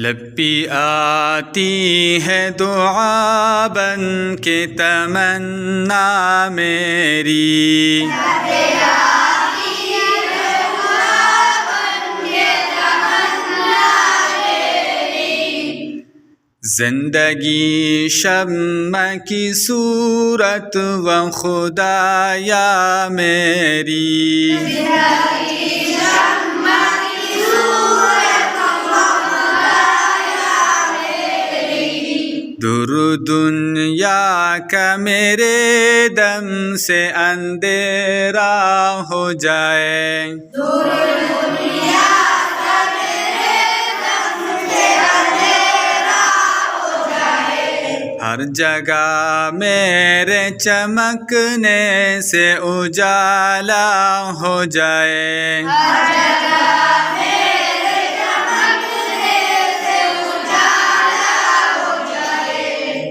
لب پہ آتی ہے دعا بن کے تمنا میری، زندگی شمع کی صورت و خدایا میری، دور دنیا کا میرے دم سے اندھیرا ہو جائے، ہر جگہ میرے چمکنے سے اجالا ہو جائے،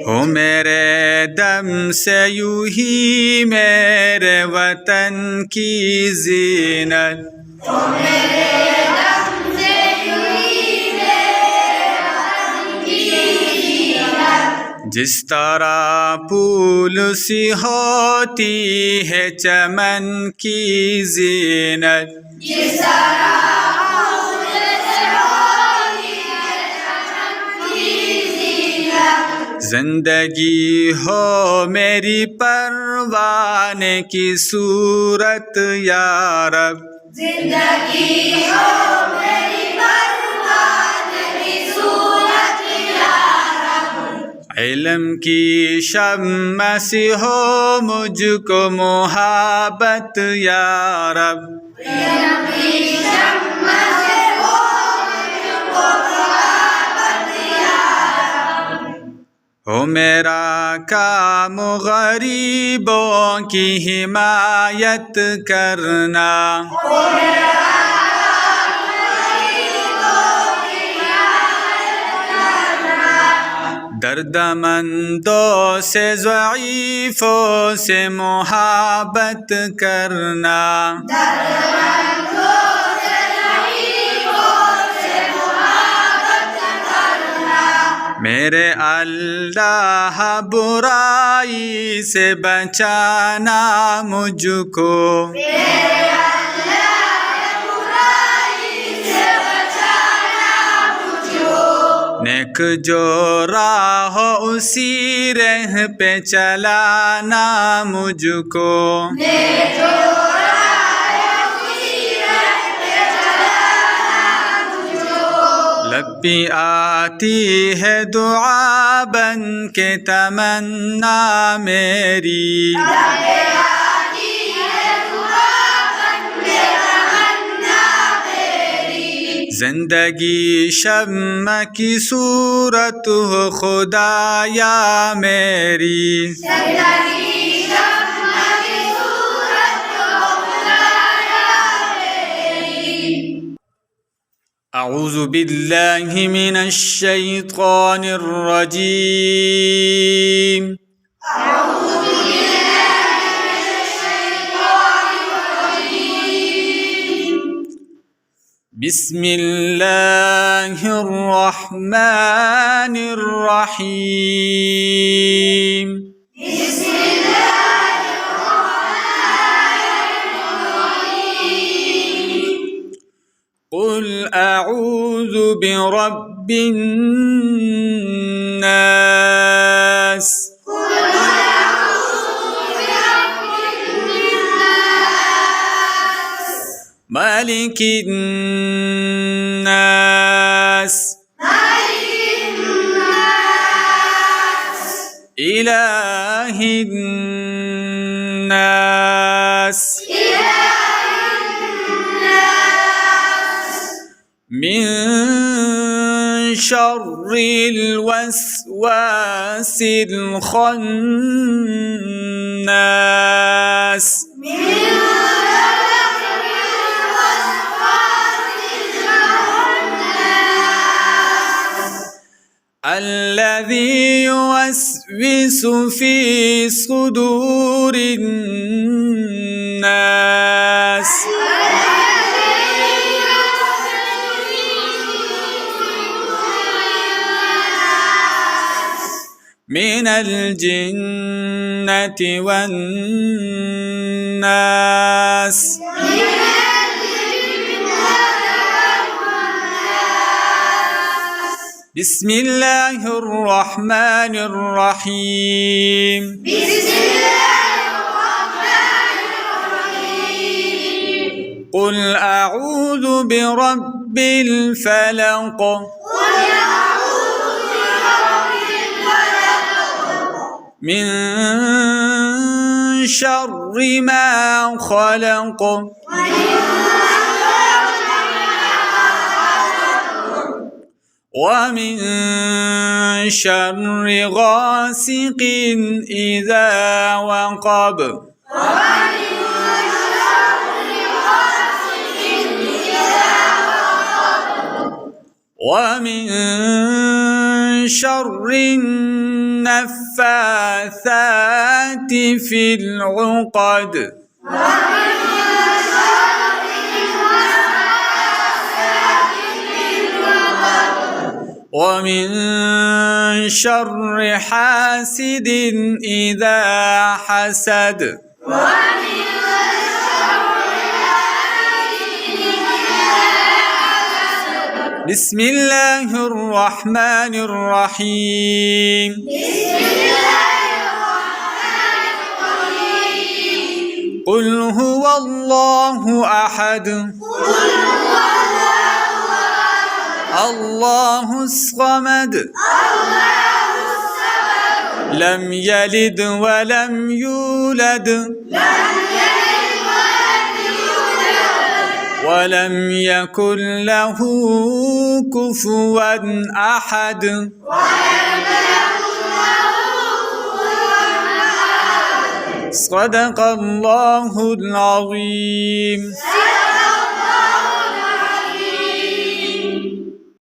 ہو میرے دم سے یوں ہی میرے وطن کی زینت، جس طرح پھول سی ہوتی ہے چمن کی زینت، زندگی ہو میری پروانے کی صورت یا رب، زندگی ہو میری پروانے کی صورت یا رب، علم کی شمع سی ہو مجھ کو محبت یا رب، علم کی شمع سی ہو مجھ کو محبت یا رب، ہو میرا کام غریبوں کی حمایت کرنا، درد مندوں سے ضعیفوں سے محبت کرنا، میرے اللہ برائی سے بچانا مجھ کو، میرے اللہ برائی سے بچانا مجھ کو، نیک جو راہ ہو اسی راہ پہ چلانا مجھ کو، نیک جو لب پہ آتی ہے دعا بن کے تمنا میری، زندگی شمع کی صورت ہو خدایا میری، اعوذ باللہ من الشیطان الرجیم، بسم اللہ الرحمن الرحیم، قل اعوذ برب الناس، مالک الناس، إله الناس، من شر الوسواس الخناس، الذي يوسوس في صدور الناس، من الجنة والناس. بسم الله الرحمن الرحيم. بسم الله الرحمن الرحيم. قل أعوذ برب الفلق. قل أعوذ برب الفلق. من شر ما خلق. ومن شر غاسق إذا وقب. ومن شر النفاثات في العقد. ومن شر حاسد إذا حسد. بسم الله الرحمن الرحيم. قل هو الله أحد. الله الصمد. لم يلد ولم يولد. ولم يكن له كفوا أحد. صدق الله العظيم.